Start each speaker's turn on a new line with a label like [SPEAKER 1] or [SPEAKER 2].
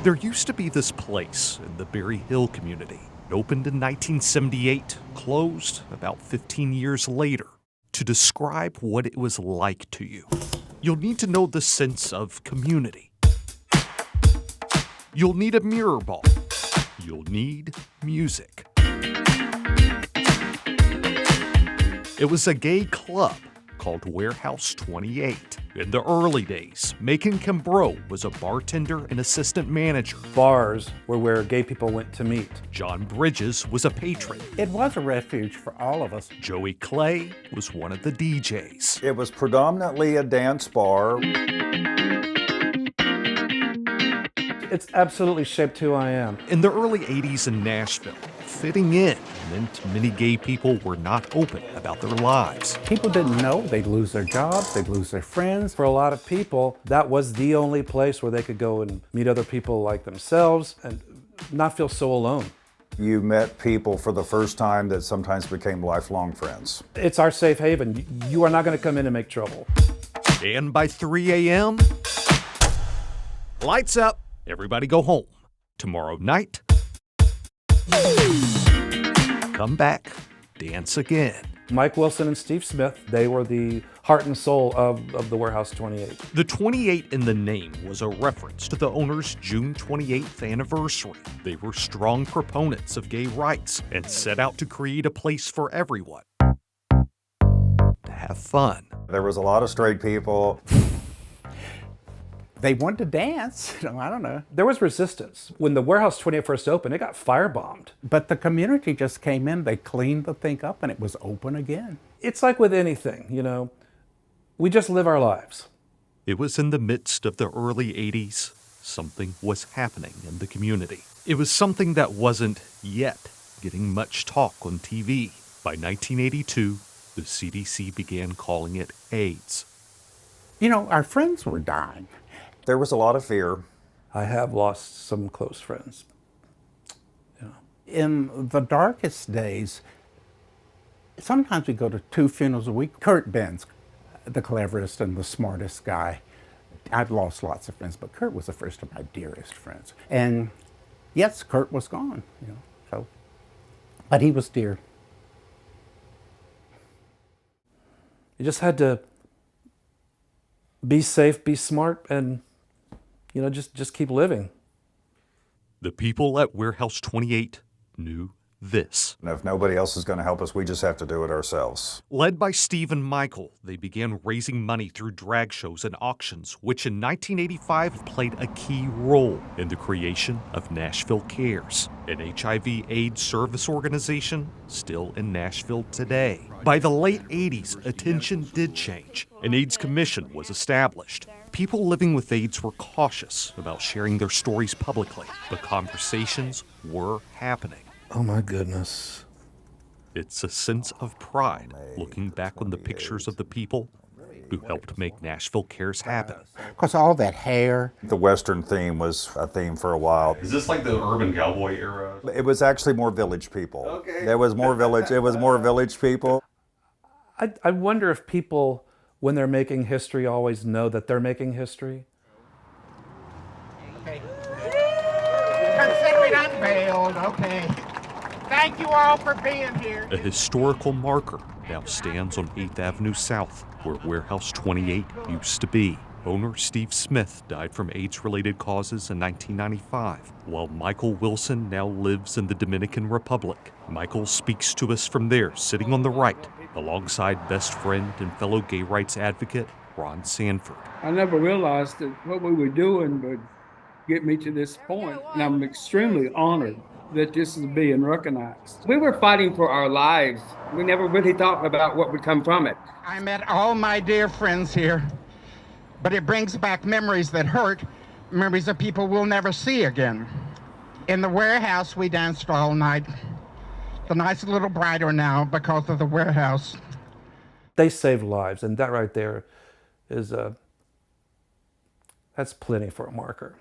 [SPEAKER 1] There used to be this place in the Berry Hill community. It opened in 1978, closed about 15 years later. To describe what it was like to you, you'll need to know the sense of community. You'll need a mirror ball. You'll need music. It was a gay club called Warehouse 28. In the early days, Macon Kimbrough was a bartender and assistant manager.
[SPEAKER 2] Bars were where gay people went to meet.
[SPEAKER 1] John Bridges was a patron.
[SPEAKER 3] It was a refuge for all of us.
[SPEAKER 1] Joey Clay was one of the DJs.
[SPEAKER 4] It was predominantly a dance bar.
[SPEAKER 2] It's absolutely shaped who I am.
[SPEAKER 1] In the early 80s in Nashville, fitting in meant many gay people were not open about their lives.
[SPEAKER 3] People didn't know they'd lose their jobs, they'd lose their friends.
[SPEAKER 2] For a lot of people, that was the only place where they could go and meet other people like themselves and not feel so alone.
[SPEAKER 4] You met people for the first time that sometimes became lifelong friends.
[SPEAKER 2] It's our safe haven. You are not going to come in and make trouble.
[SPEAKER 1] And by 3 a.m., lights up, everybody go home. Tomorrow night, come back, dance again.
[SPEAKER 2] Mike Wilson and Steve Smith, they were the heart and soul of the Warehouse 28.
[SPEAKER 1] The 28 in the name was a reference to the owner's June 28th anniversary. They were strong proponents of gay rights and set out to create a place for everyone to have fun.
[SPEAKER 4] There was a lot of straight people.
[SPEAKER 3] They wanted to dance, I don't know.
[SPEAKER 2] There was resistance. When the Warehouse 28 first opened, it got firebombed.
[SPEAKER 3] But the community just came in, they cleaned the thing up, and it was open again.
[SPEAKER 2] It's like with anything, we just live our lives.
[SPEAKER 1] It was in the midst of the early 80s. Something was happening in the community. It was something that wasn't yet getting much talk on TV. By 1982, the CDC began calling it AIDS.
[SPEAKER 3] Our friends were dying.
[SPEAKER 4] There was a lot of fear.
[SPEAKER 2] I have lost some close friends.
[SPEAKER 3] In the darkest days, sometimes we go to 2 funerals a week. Kurt Benz, the cleverest and the smartest guy. I've lost lots of friends, but Kurt was the first of my dearest friends. And yes, Kurt was gone, but he was dear.
[SPEAKER 2] You just had to be safe, be smart, and just keep living.
[SPEAKER 1] The people at Warehouse 28 knew this.
[SPEAKER 4] And if nobody else is going to help us, we just have to do it ourselves.
[SPEAKER 1] Led by Steve and Michael, they began raising money through drag shows and auctions, which in 1985 played a key role in the creation of Nashville Cares, an HIV/AIDS service organization still in Nashville today. By the late 80s, attention did change. An AIDS commission was established. People living with AIDS were cautious about sharing their stories publicly, but conversations were happening.
[SPEAKER 2] Oh my goodness.
[SPEAKER 1] It's a sense of pride looking back on the pictures of the people who helped make Nashville Cares happen.
[SPEAKER 3] Because all that hair.
[SPEAKER 4] The Western theme was a theme for a while.
[SPEAKER 5] Is this like the urban cowboy era?
[SPEAKER 4] It was actually more village people.
[SPEAKER 5] Okay.
[SPEAKER 4] There was more village. It was more village people.
[SPEAKER 2] I wonder if people, when they're making history, always know that they're making history.
[SPEAKER 6] Okay. Consider it unveiled, okay. Thank you all for being here.
[SPEAKER 1] A historical marker now stands on 8th Avenue South, where Warehouse 28 used to be. Owner Steve Smith died from AIDS-related causes in 1995, while Michael Wilson now lives in the Dominican Republic. Michael speaks to us from there, sitting on the right, alongside best friend and fellow gay rights advocate Ron Sanford.
[SPEAKER 7] I never realized that what we were doing would get me to this point, and I'm extremely honored that this is being recognized. We were fighting for our lives. We never really thought about what would come from it.
[SPEAKER 6] I met all my dear friends here, but it brings back memories that hurt, memories of people we'll never see again. In the warehouse, we danced all night. The night's a little brighter now because of the warehouse.
[SPEAKER 2] They saved lives, and that right there is that's plenty for a marker.